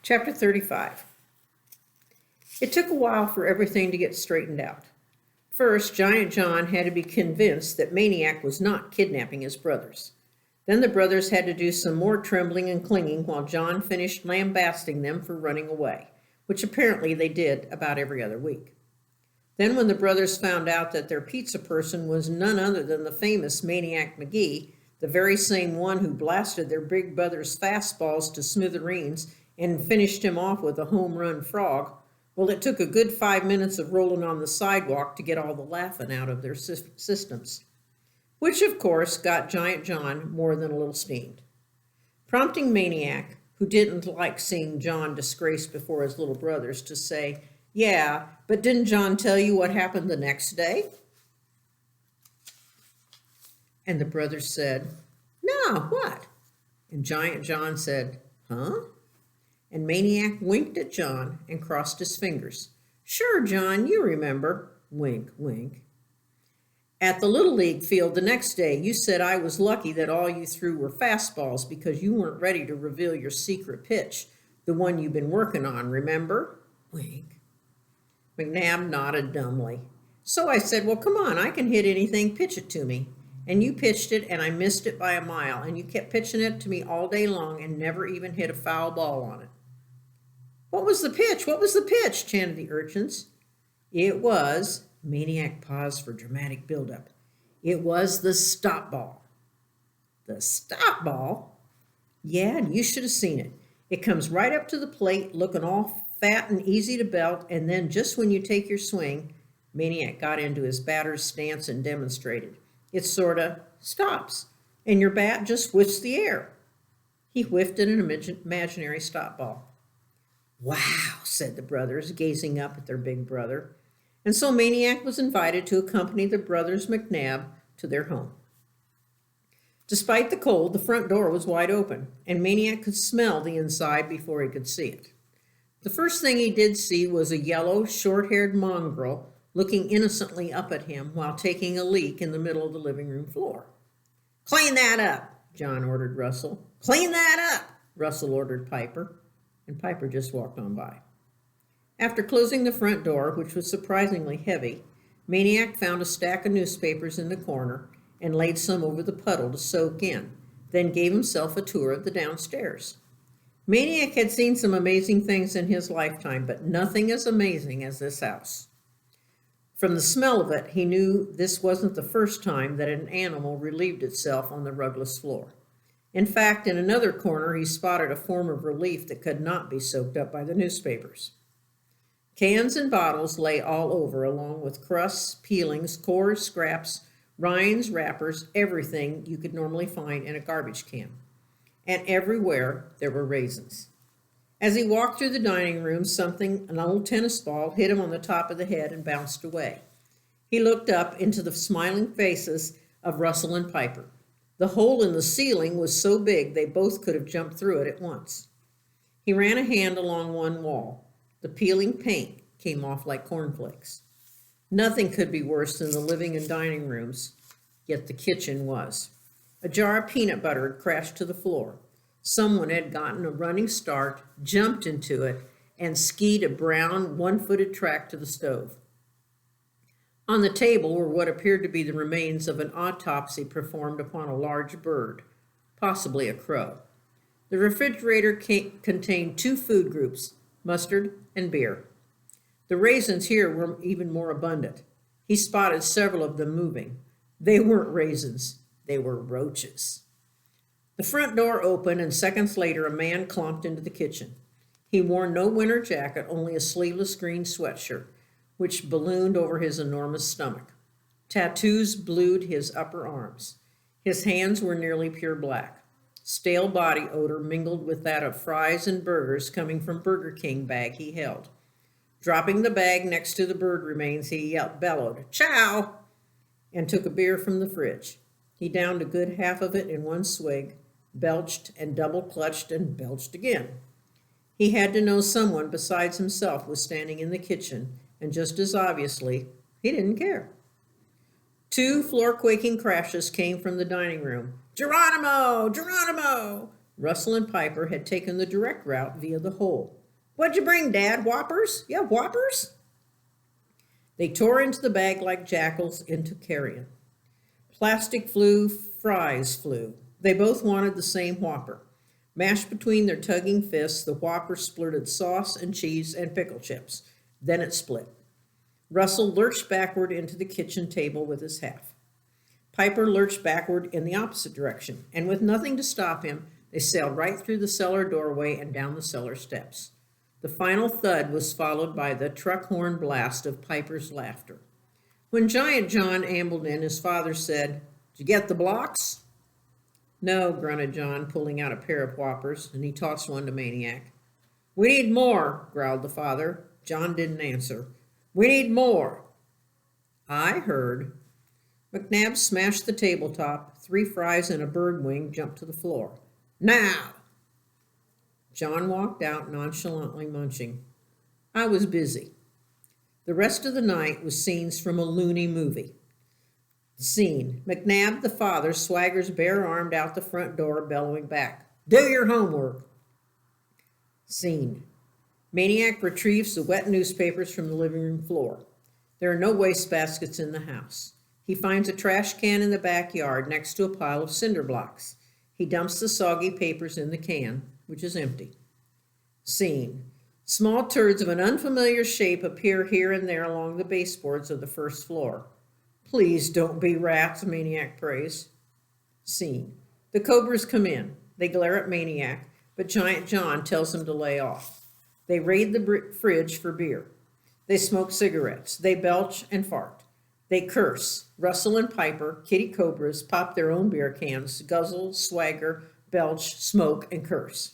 Chapter 35. It took a while for everything to get straightened out. First, Giant John had to be convinced that Maniac was not kidnapping his brothers. Then the brothers had to do some more trembling and clinging while John finished lambasting them for running away, which apparently they did about every other week. Then when the brothers found out that their pizza person was none other than the famous Maniac Magee, the very same one who blasted their big brother's fastballs to smithereens and finished him off with a home run frog, well, it took a good 5 minutes of rolling on the sidewalk to get all the laughing out of their systems, which of course got Giant John more than a little steamed, prompting Maniac, who didn't like seeing John disgraced before his little brothers, to say, "Yeah, but didn't John tell you what happened the next day?" And the brothers said, "No, what?" And Giant John said, "Huh?" And Maniac winked at John and crossed his fingers. "Sure, John, you remember." Wink, wink. "At the Little League field the next day, you said I was lucky that all you threw were fastballs because you weren't ready to reveal your secret pitch, the one you've been working on, remember?" Wink. McNabb nodded dumbly. "So I said, well, come on, I can hit anything, pitch it to me. And you pitched it, and I missed it by a mile, and you kept pitching it to me all day long and never even hit a foul ball on it." "What was the pitch? What was the pitch?" chanted the urchins. "It was," Maniac paused for dramatic buildup, "it was the stop ball." "The stop ball?" "Yeah, and you should have seen it. It comes right up to the plate, looking all fat and easy to belt, and then just when you take your swing," Maniac got into his batter's stance and demonstrated, "it sort of stops, and your bat just whiffs the air." He whiffed at an imaginary stop ball. "Wow," said the brothers, gazing up at their big brother. And so Maniac was invited to accompany the brothers McNabb to their home. Despite the cold, the front door was wide open, and Maniac could smell the inside before he could see it. The first thing he did see was a yellow, short-haired mongrel looking innocently up at him while taking a leak in the middle of the living room floor. "Clean that up," John ordered Russell. "Clean that up," Russell ordered Piper, and Piper just walked on by. After closing the front door, which was surprisingly heavy, Maniac found a stack of newspapers in the corner and laid some over the puddle to soak in, then gave himself a tour of the downstairs. Maniac had seen some amazing things in his lifetime, but nothing as amazing as this house. From the smell of it, he knew this wasn't the first time that an animal relieved itself on the rugless floor. In fact, in another corner, he spotted a form of relief that could not be soaked up by the newspapers. Cans and bottles lay all over, along with crusts, peelings, cores, scraps, rinds, wrappers, everything you could normally find in a garbage can. And everywhere there were raisins. As he walked through the dining room, an old tennis ball, hit him on the top of the head and bounced away. He looked up into the smiling faces of Russell and Piper. The hole in the ceiling was so big they both could have jumped through it at once. He ran a hand along one wall. The peeling paint came off like cornflakes. Nothing could be worse than the living and dining rooms, yet the kitchen was. A jar of peanut butter had crashed to the floor. Someone had gotten a running start, jumped into it, and skied a brown, one-footed track to the stove. On the table were what appeared to be the remains of an autopsy performed upon a large bird, possibly a crow. The refrigerator contained 2 food groups, mustard and beer. The raisins here were even more abundant. He spotted several of them moving. They weren't raisins, they were roaches. The front door opened, and seconds later a man clomped into the kitchen. He wore no winter jacket, only a sleeveless green sweatshirt, which ballooned over his enormous stomach. Tattoos blued his upper arms. His hands were nearly pure black. Stale body odor mingled with that of fries and burgers coming from Burger King bag he held. Dropping the bag next to the bird remains, he bellowed, "Chow!" and took a beer from the fridge. He downed a good half of it in one swig, belched and double-clutched and belched again. He had to know someone besides himself was standing in the kitchen, and just as obviously, he didn't care. 2 floor-quaking crashes came from the dining room. "Geronimo! Geronimo!" Russell and Piper had taken the direct route via the hole. "What'd you bring, Dad? Whoppers? You have Whoppers?" They tore into the bag like jackals into carrion. Plastic flew, fries flew. They both wanted the same Whopper. Mashed between their tugging fists, the Whopper splurted sauce and cheese and pickle chips. Then it split. Russell lurched backward into the kitchen table with his half. Piper lurched backward in the opposite direction, and with nothing to stop him, they sailed right through the cellar doorway and down the cellar steps. The final thud was followed by the truck horn blast of Piper's laughter. When Giant John ambled in, his father said, "Did you get the blocks?" "No," grunted John, pulling out a pair of Whoppers, and he tossed one to Maniac. "We need more," growled the father. John didn't answer. "We need more." "I heard." McNabb smashed the tabletop. 3 fries and a bird wing jumped to the floor. "Now!" John walked out, nonchalantly munching. "I was busy." The rest of the night was scenes from a loony movie. Scene: McNabb, the father, swaggers bare-armed out the front door, bellowing back, "Do your homework." Scene: Maniac retrieves the wet newspapers from the living room floor. There are no wastebaskets in the house. He finds a trash can in the backyard next to a pile of cinder blocks. He dumps the soggy papers in the can, which is empty. Scene: Small turds of an unfamiliar shape appear here and there along the baseboards of the first floor. "Please don't be rats," Maniac prays. Scene: The Cobras come in. They glare at Maniac, but Giant John tells them to lay off. They raid the fridge for beer. They smoke cigarettes. They belch and fart. They curse. Russell and Piper, kitty cobras, pop their own beer cans, guzzle, swagger, belch, smoke, and curse.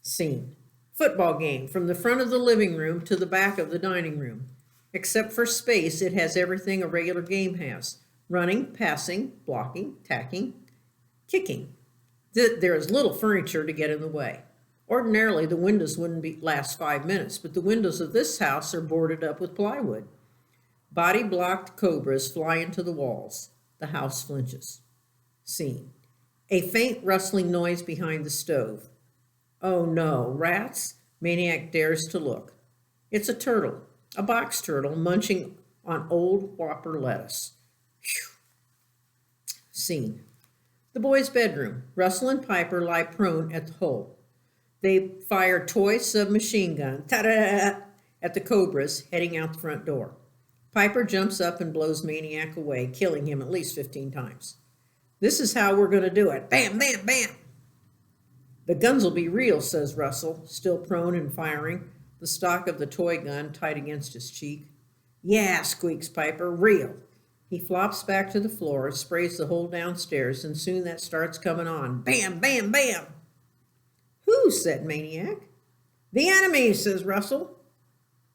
Scene: Football game from the front of the living room to the back of the dining room. Except for space, it has everything a regular game has: running, passing, blocking, tacking, kicking. There is little furniture to get in the way. Ordinarily, the windows wouldn't last 5 minutes, but the windows of this house are boarded up with plywood. Body-blocked cobras fly into the walls. The house flinches. Scene: A faint rustling noise behind the stove. Oh no, rats? Maniac dares to look. It's a turtle, a box turtle, munching on old Whopper lettuce. Whew. Scene: The boys' bedroom. Russell and Piper lie prone at the hole. They fire toy submachine gun, ta-da, at the cobras heading out the front door. Piper jumps up and blows Maniac away, killing him at least 15 times. "This is how we're going to do it. Bam, bam, bam." "The guns'll be real," says Russell, still prone and firing, the stock of the toy gun tight against his cheek. "Yeah," squeaks Piper, "real." He flops back to the floor, sprays the hole downstairs, and soon that starts coming on. Bam, bam, bam. "Who?" said Maniac. "The enemy," says Russell.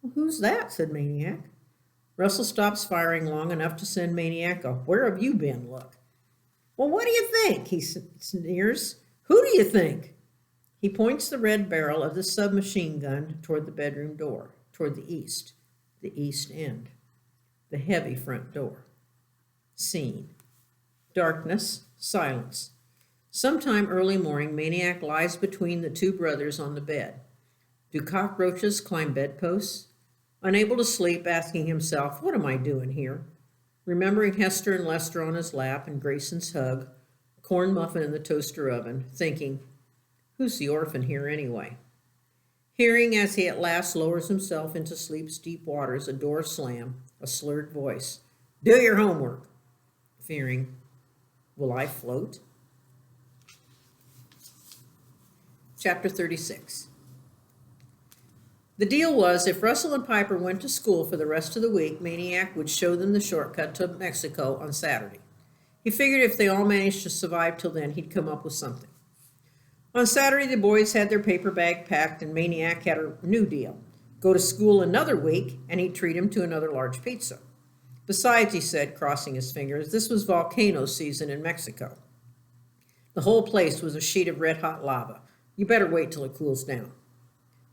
"Well, who's that?" said Maniac. Russell stops firing long enough to send Maniac a "where have you been" look. "Well, what do you think?" he sneers. "Who do you think?" He points the red barrel of the submachine gun toward the bedroom door, toward the east end, the heavy front door. Scene: Darkness, silence. Sometime early morning, Maniac lies between the 2 brothers on the bed. Do cockroaches climb bedposts? Unable to sleep, asking himself, "What am I doing here?" Remembering Hester and Lester on his lap and Grayson's hug, corn muffin in the toaster oven, thinking, "Who's the orphan here anyway?" Hearing, as he at last lowers himself into sleep's deep waters, a door slam, a slurred voice, "Do your homework." Fearing, "Will I float?" Chapter 36. The deal was, if Russell and Piper went to school for the rest of the week, Maniac would show them the shortcut to Mexico on Saturday. He figured if they all managed to survive till then, he'd come up with something. On Saturday, the boys had their paper bag packed, and Maniac had a new deal. Go to school another week, and he'd treat him to another large pizza. Besides, he said, crossing his fingers, this was volcano season in Mexico. The whole place was a sheet of red-hot lava. You better wait till it cools down.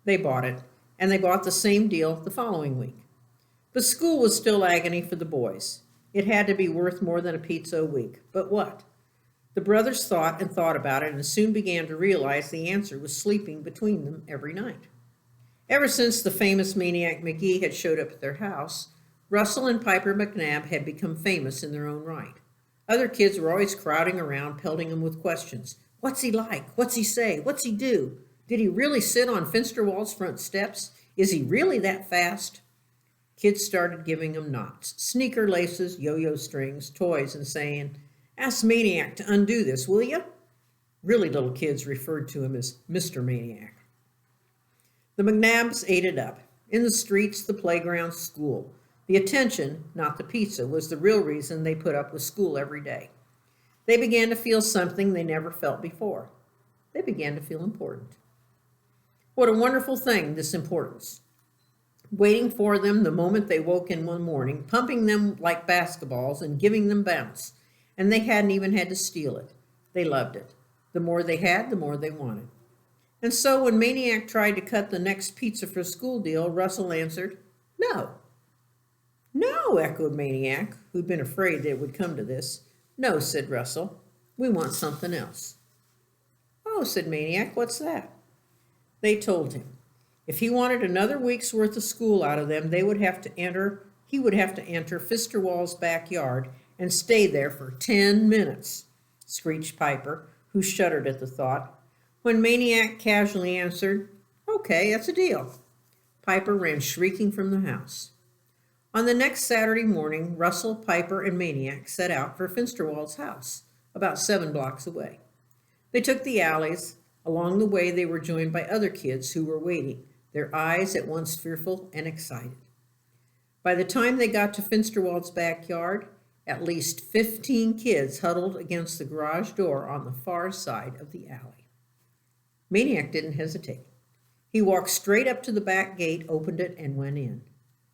They bought it, and they bought the same deal the following week. But school was still agony for the boys. It had to be worth more than a pizza a week. But what? The brothers thought and thought about it and soon began to realize the answer was sleeping between them every night. Ever since the famous Maniac Magee had showed up at their house, Russell and Piper McNabb had become famous in their own right. Other kids were always crowding around, pelting him with questions. What's he like? What's he say? What's he do? Did he really sit on Finsterwald's front steps? Is he really that fast? Kids started giving him knots, sneaker laces, yo-yo strings, toys, and saying, ask Maniac to undo this, will you? Really little kids referred to him as Mr. Maniac. The McNabbs ate it up. In the streets, the playground, school. The attention, not the pizza, was the real reason they put up with school every day. They began to feel something they never felt before. They began to feel important. What a wonderful thing, this importance. Waiting for them the moment they woke in one morning, pumping them like basketballs and giving them bounce. And they hadn't even had to steal it. They loved it. The more they had, the more they wanted. And so when Maniac tried to cut the next pizza for school deal, Russell answered, no. No, echoed Maniac, who'd been afraid that it would come to this. No, said Russell. We want something else. Oh, said Maniac, what's that? They told him. If he wanted another week's worth of school out of them, he would have to enter Finsterwald's backyard and stay there for 10 minutes, screeched Piper, who shuddered at the thought. When Maniac casually answered, okay, that's a deal. Piper ran shrieking from the house. On the next Saturday morning, Russell, Piper, and Maniac set out for Finsterwald's house, about 7 blocks away. They took the alleys. Along the way, they were joined by other kids who were waiting, their eyes at once fearful and excited. By the time they got to Finsterwald's backyard, at least 15 kids huddled against the garage door on the far side of the alley. Maniac didn't hesitate. He walked straight up to the back gate, opened it, and went in.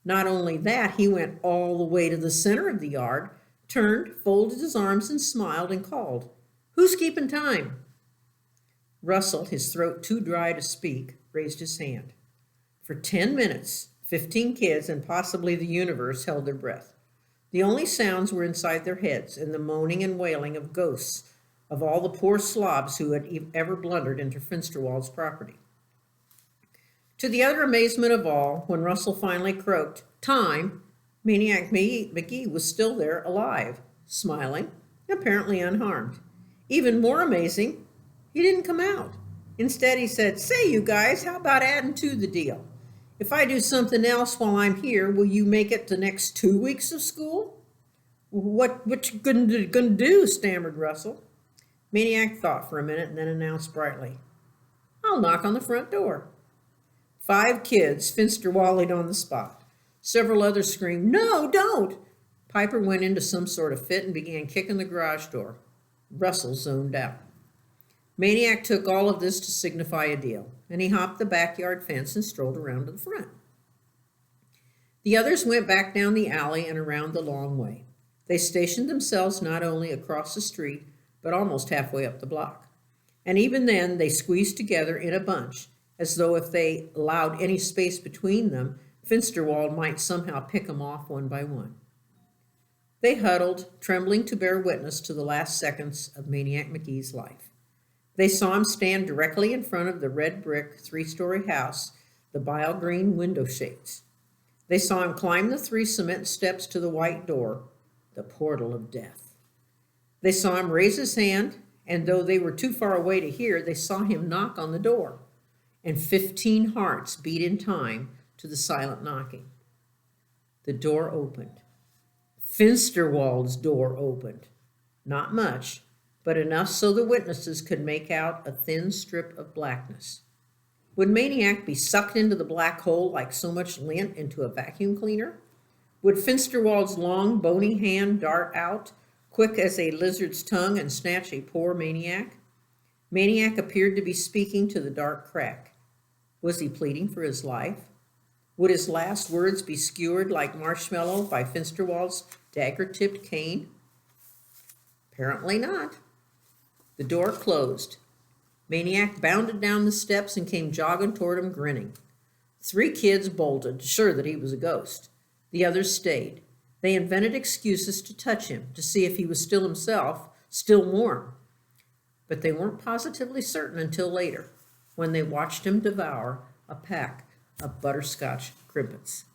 Not only that, he went all the way to the center of the yard, turned, folded his arms, and smiled and called, who's keeping time? Russell, his throat too dry to speak, raised his hand. For 10 minutes, 15 kids and possibly the universe held their breath. The only sounds were inside their heads and the moaning and wailing of ghosts of all the poor slobs who had ever blundered into Finsterwald's property. To the utter amazement of all, when Russell finally croaked, time, Maniac Magee was still there, alive, smiling, apparently unharmed. Even more amazing, he didn't come out. Instead, he said, say, you guys, how about adding to the deal? If I do something else while I'm here, will you make it the next 2 weeks of school? What you gonna do, stammered Russell. Maniac thought for a minute and then announced brightly, I'll knock on the front door. 5 kids Finsterwallied on the spot. Several others screamed, no, don't! Piper went into some sort of fit and began kicking the garage door. Russell zoned out. Maniac took all of this to signify a deal, and he hopped the backyard fence and strolled around to the front. The others went back down the alley and around the long way. They stationed themselves not only across the street, but almost halfway up the block. And even then, they squeezed together in a bunch, as though if they allowed any space between them, Finsterwald might somehow pick them off one by one. They huddled, trembling to bear witness to the last seconds of Maniac Magee's life. They saw him stand directly in front of the red brick 3-story house, the bile green window shades. They saw him climb the 3 cement steps to the white door, the portal of death. They saw him raise his hand, and though they were too far away to hear, they saw him knock on the door, and 15 hearts beat in time to the silent knocking. The door opened. Finsterwald's door opened. Not much, but enough so the witnesses could make out a thin strip of blackness. Would Maniac be sucked into the black hole like so much lint into a vacuum cleaner? Would Finsterwald's long, bony hand dart out, quick as a lizard's tongue, and snatch a poor Maniac? Maniac appeared to be speaking to the dark crack. Was he pleading for his life? Would his last words be skewered like marshmallow by Finsterwald's dagger-tipped cane? Apparently not. The door closed. Maniac bounded down the steps and came jogging toward him, grinning. 3 kids bolted, sure that he was a ghost. The others stayed. They invented excuses to touch him, to see if he was still himself, still warm. but they weren't positively certain until later, when they watched him devour a pack of butterscotch crimpets.